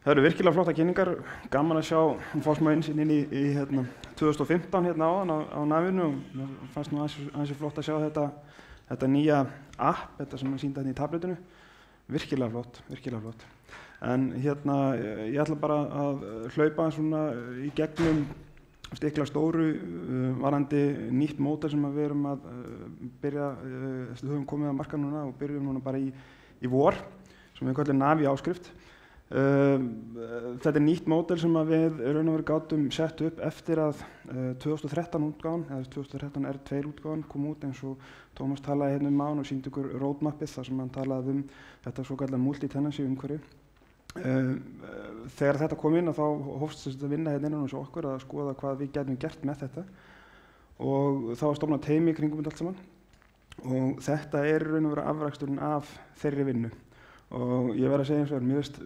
Það eru virkilega flotta kynningar, gaman að sjá, hún fá smá innsýn inn í 2015 hérna áðan á nafinu og mér fannst nú aðeins flott að sjá þetta nýja app, þetta sem er sýnt hérna í tabletinu, virkilega flott. En hérna, ég ætla bara að hlaupa svona í gegnum stikla stóru varandi nýtt módel sem við erum að byrja, við höfum komið að marka núna og byrjum núna bara í vor, sem við kallum Navi áskrift. Þetta er nýtt módel sem við raun og veru gátum sett upp eftir að 2013 útgáfan, eða 2013 R2 útgáfan kom út eins og Tómas talaði hérna um án og sýndi ykkur roadmapið þar sem hann talaði um þetta svokallega multi-tenancy umhverfi. Þegar þetta kom inn þá hófst þess að vinna hérna innan hos okkur að skoða hvað við gætum gert með þetta og þá var stofnað teymi í kringum þetta allt saman og þetta er raun og veru afraksturinn af þeirri vinnu og ég verð að segja eins og mér veist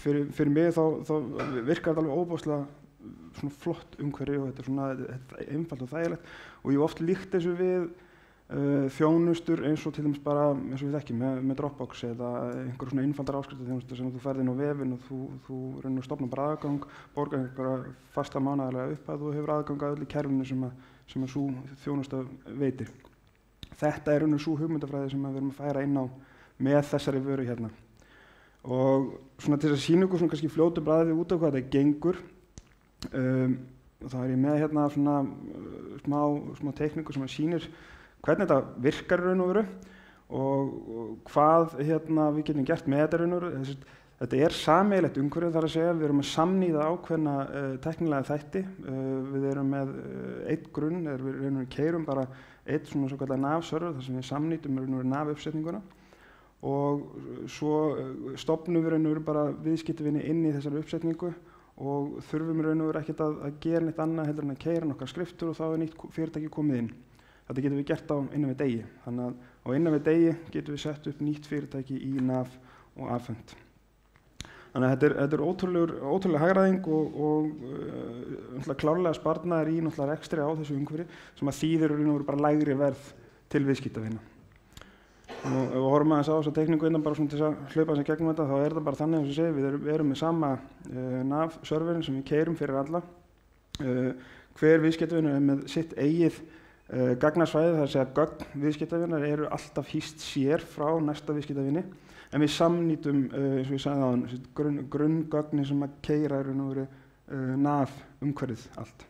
fyrir mig þá virkar þetta alveg óbúslega svona flott umhverfi og þetta er svona einfalt og þægilegt og ég hef oft líkt þessu við þjónustur eins og til dæmis bara eins og við þekkjum með Dropbox eða einhver svona einfaldar áskriftarþjónustu sem þú ferð inn á vefinn og þú raunir að stofna bara aðgang, borgar einhverja fasta mánaðarlega upp að þú hefur aðgang að öllu kerfinu sem að sú þjónusta veitir. Þetta er raunir sú hugmyndafræði sem við erum að færa inn á með þessari vöru hérna. Og svona til að sýna ykkur svona kannski fljótu bragði út af hvað þetta gengur þá er ég með hérna svona smá teikningu sem sýnir hvernig þetta virkar í raun og veru og hvað hérna við getum gert með þetta í raun og veru. Þetta er sameiginlegt umhverfi þar að segja, við erum að samnýða ákveðna tæknilega þætti. Við erum með einn grunn, við raun og veru keyrum bara einn svona svokallega nav-server þar sem við samnýtum raun og veru nav-uppsetninguna og svo stofnum við raun og veru bara viðskiptavini inn í þessari uppsetningu og þurfum raun og veru ekkert að gera neitt annað heldur en að keyra nokkrar skriftur og þá er nýtt fyrirtæki komið inn. Þetta getum við gert innan við degi. Þannig að á innan við degi getum við sett upp nýtt fyrirtæki í NAV og Afend. Þannig að þetta er ótrúlega hagræðing og klárlega sparnaður í rekstri á þessu umhverfi sem að þýðir raun og veru bara lægri verð til viðskiptavina. Og ef við horfum aðeins á þessa teikningu innan bara svona til að hlaupa sig gegnum þetta, þá er þetta bara þannig eins og segja, við erum með sama NAV-serverin sem við keyrum fyrir alla. Hver viðskiptavinu er með sitt eigið gagnasvæði, það er að segja gögn viðskiptavinar eru alltaf hýst sér frá næsta viðskiptavini, en við samnýtum, eins og ég sagði áðan, grunngögnin sem að keyra í raun og veru NAV-umhverfið allt.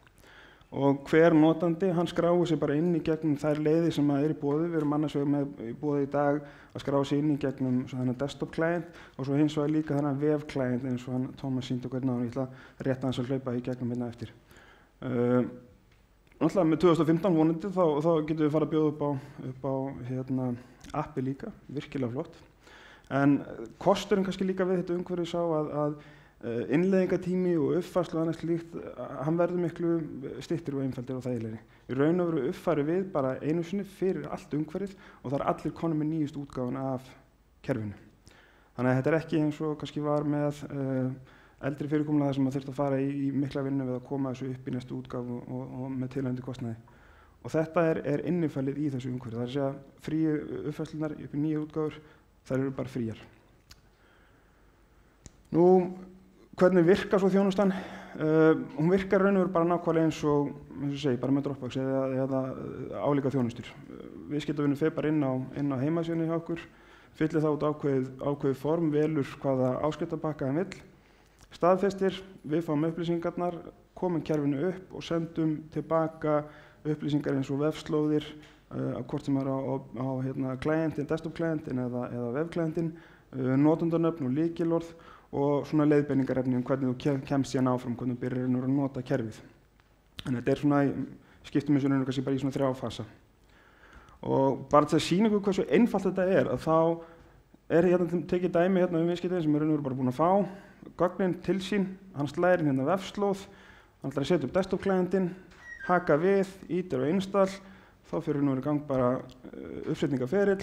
Og hver notandi, hann skráir sig bara inn í gegnum þær leiðir sem er í boði. Við erum annars vegar með í boði í dag að skrá sig inn í gegnum þennan desktop-client og svo hins vegar líka þennan web-client eins og Tómas sýndi okkur náðan. Ég ætla rétt aðeins að hlaupa í gegnum hérna eftir. Náttúrulega með 2015 vonandi þá getum við fara að bjóða upp á hérna, appi líka, virkilega flott. En kosturinn kannski líka við þetta umhverfi sá að innleiðingatími og uppfærslu og annað slíkt, hann verður miklu styttri og einfaldir og þægilegri. Í raun og veru uppfæri við bara einu sinni fyrir allt umhverfið og það er allir konum með nýjust útgáfan af kerfinu. Þannig að þetta er ekki eins og kannski var með eldri fyrirkomulag sem að þurfti að fara í mikla vinnu við að koma þessu upp í næstu útgáfu og með tilhæfandi kostnaði. Og þetta er innifælið í þessu umhverfi. Það er að segja fríu uppfærslunar upp í nýjar útgáfur, þær eru bara fríar. Nú, hvernig virkar svo þjónustan? Hún virkar raun og veru bara nákvæmlega eins og segi, bara með Dropbox eða álíka þjónustur. Viðskiptavinur fer bara inn á heimasíðunni hjá okkur, fyllir það út ákveðið form, velur hvaða áskriftarpakka hann vill, staðfestir, við fáum upplýsingarnar, komum kerfinu upp og sendum tilbaka upplýsingar eins og vefslóðir, hvort sem er á hérna, klientin, desktop-klientin eða web-klientin, notendanöfn og lykilorð og svona leiðbeiningarefni hvernig þú kemst síðan áfram, hvernig þú byrjar að nota kerfið. En þetta er svona, skiptum við kannski bara í svona 3 fasa. Og bara til að sýna ykkur hversu einfalt þetta að þá er hérna tekið dæmi hérna viðskiptavin sem er bara búin að fá gögnin til sín, hann slæðir inn hérna vefslóð, hann ætlar að setja upp desktop-klientin, haka við, ítir á install, þá fyrir í gang bara uppsetningaferill,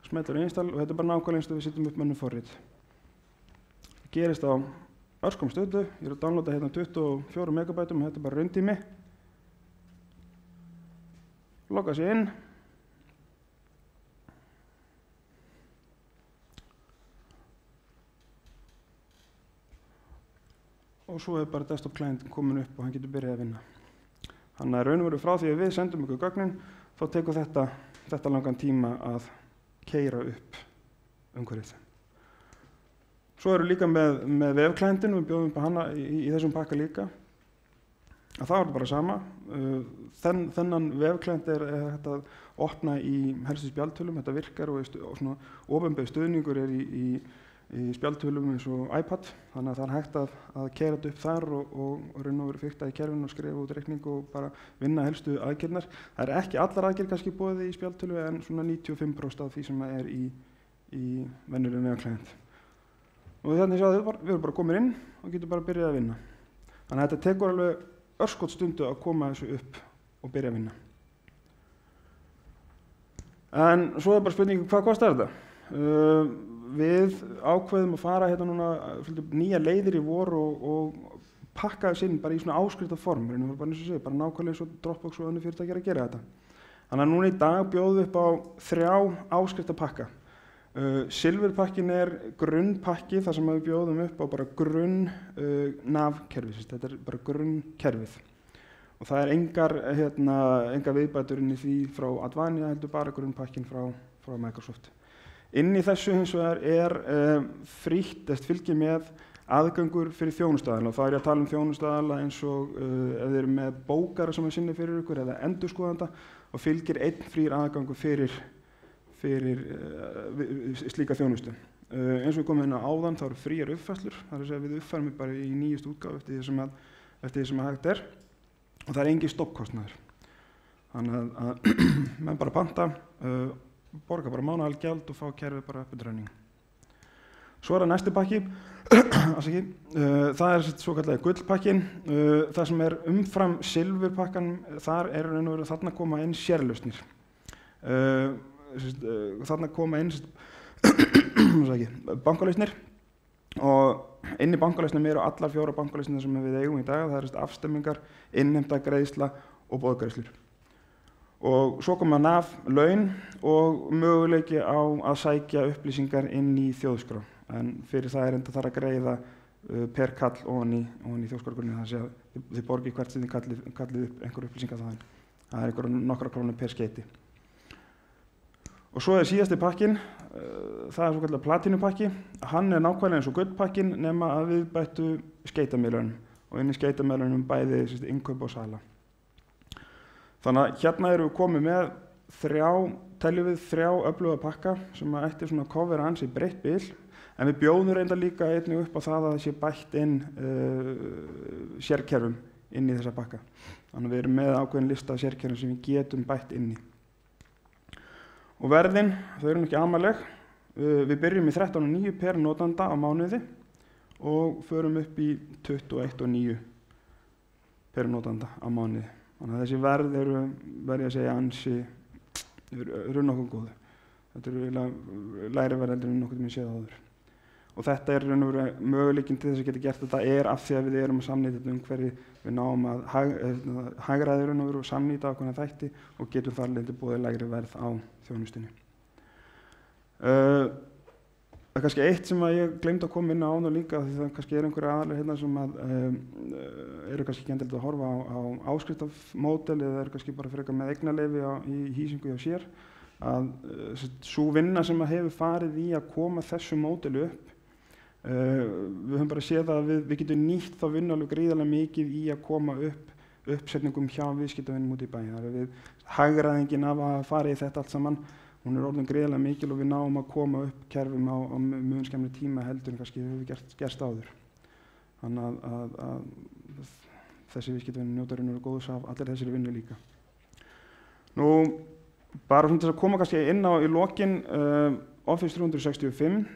smeltur á install og þetta er bara nákvæmlega eins og við setjum upp mönnum forrit. Það gerist á örskum stöðu, ég er að downloada hérna 24 megabætum, þetta er bara rauntími. Logga sig inn. og svo bara desktop client komin upp og hann getur byrjað að vinna. Þannig að raun og veru frá því að við sendum ykkur gögnin, þá tekur þetta langan tíma að keyra upp umhverfið. Svo eru líka með vefklientin, við bjóðum upp hana í þessum pakka líka. Að það var bara sama. Þennan vefklient hægt að opna í helstu spjaldtölum, þetta virkar og svona opinber stuðningur í spjaldtölum eins og iPad, þannig að það hægt að keyra þetta upp þar og raun og veru fikta í kerfinu og skrifa út reikning og bara vinna helstu aðgerðnar. Það ekki allar aðgerð kannski boðið í spjaldtölu en svona 95% af því sem er í venjulegum vefklient. Og þannig að við erum bara komin inn og getum bara byrjað að vinna. Þannig að þetta tekur alveg örskotsstundu að koma þessu upp og byrja að vinna. En svo bara spurningin, hvað kostar þetta? Við ákveðum að fara hérna núna nýja leiðir í vor og pakka þess inn bara í svona áskrifta form, bara eins og segja, bara nákvæmlega eins og Dropbox og önnur fyrirtæki að gera þetta. Þannig að núna í dag bjóðum við upp á 3 áskrifta pakka. Silfurpakkin grunnpakki þar sem við bjóðum upp á bara grunn navkerfið, þetta bara grunnkerfið. Og það engar viðbætur inn í því frá Advania, heldur bara grunnpakkin frá Microsoft. Inn í þessu hins vegar frítt, fylgir með aðgangur fyrir þjónustuaðila. Og það ég að tala þjónustuaðila eins og ef þið eru með bókara sem sinni fyrir ykkur eða endurskoðanda og fylgir einn frýr aðgangur fyrir slíka þjónustu. Eins og við komum inn á áðan, þá eru fríar uppfærslur, það að segja við uppfærum bara í nýjust útgáfu eftir því sem hægt er og það engin stoppkostnaður. Þannig að menn bara panta, borga bara mánaðargjald og fá kerfið bara upp í running. Svo það næsti pakki, það svokallagi gullpakkin, það sem umfram silfurpakkan, þar raun og veru þarna koma inn sérlausnir. Þarna koma inn bankalausnir og inn í bankalausnum eru allar 4 bankalausnir sem við eigum í dag, það afstemmingar, innheimta, greiðsla og boðgreiðslur. Og svo koma NAV, laun og möguleiki á að sækja upplýsingar inn í þjóðskrá. En fyrir það enda þarf að greiða per kall ofan í þjóðskrárgrunni, þannig að þið borgið hvert sem þið kallið upp einhver upplýsingar þaðan. Það einhverjar nokkrar krónur per skeyti. Og svo síðasti pakkin, það svokallega platínupakki. Hann nákvæmlega eins og gullpakkin nema að viðbættu skeytamiðlunum og inn í skeytamiðlunum bæði innkaup og sala. Þannig að hérna erum við komið með 3 öfluga pakka sem ætti svona að covera ansi breitt bil, en við bjóðum reyndar líka einnig upp á það að það sé bætt inn sérkerfum inn í þessa pakka. Þannig að við erum með ákveðin lista af sérkerfum sem við getum bætt inn í. Og verðin, þau eru ekki amaleg. Við byrjum í 13.9 per notanda á mánuði og förum upp í 21.9 per notanda á mánuði. Þannig að þessi verð verð ég að segja ansi nokkuð góðu. Þetta lægri verð heldur en nokkuð sem ég séð áður. Og þetta möguleikinn til þess að geta gert þetta af því að við erum að samnýta þetta umhverfi, við náum að hagræða og samnýta ákveðna þætti og getum þar leitið boðið lægri verð á þjónustunni. Það kannski eitt sem ég gleymdi að koma inn á áðan líka, því það kannski einhverja aðalir hérna sem eru kannski ekki endilega að horfa á áskriftafmódel eða eru kannski bara frekar með eignarleyfi í hýsingu hjá sér, að sú vinna sem hefur farið í að koma þessu módeli upp, við höfum bara séð að við getum nýtt þá vinna alveg gríðarlega mikið í að koma upp uppsetningum hjá viðskiptavinum út í bæ. Það við hagræðingin af að fara í þetta allt saman, hún orðin gríðarlega mikil og við náum að koma upp kerfum á mjög skemmri tíma heldur en kannski hefur gerst áður. Þannig að þessi viðskiptavinur njóta góðs af allir þessari vinnu líka. Nú, bara til að koma kannski inn á í lokin, Office 365,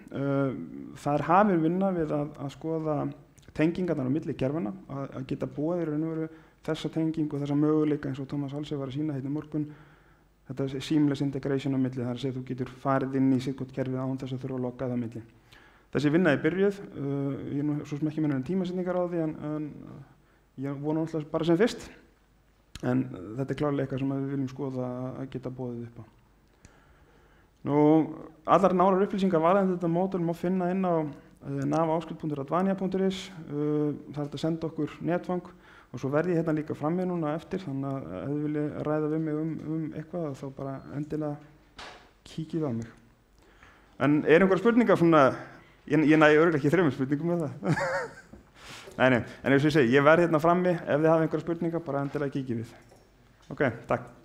það hafin vinna við að skoða tengingarnar á milli kerfana, að geta boðið þessa tengingu og þessa möguleika eins og Thomas Halse var að sýna hérna í morgun, þetta seamless integration á milli, það að segja þú getur farið inn í sitt kerfið án þess að þurfa að logga það á milli. Þessi vinna byrjuð, ég er svo sem ekki með tímasetningar á því, en ég vona alltaf bara sem fyrst, en þetta klárlega eitthvað sem við viljum skoða að geta boðið upp á. Nú, allar nánar upplýsingar varðandi þetta módul má finna inn á nav.áskrift.radvania.is, það er hægt að senda okkur netfang og svo verð ég hérna líka frammi núna eftir, þannig að ef þið viljið ræða við mig eitthvað þá bara endilega kíkið á mig. En einhverjar spurningar svona, ég næ örugglega ekki 3 spurningum með það. Nei, en eins og ég segi, ég verð hérna frammi, ef þið hafa einhverjar spurningar bara endilega kíkið við. Ok, takk.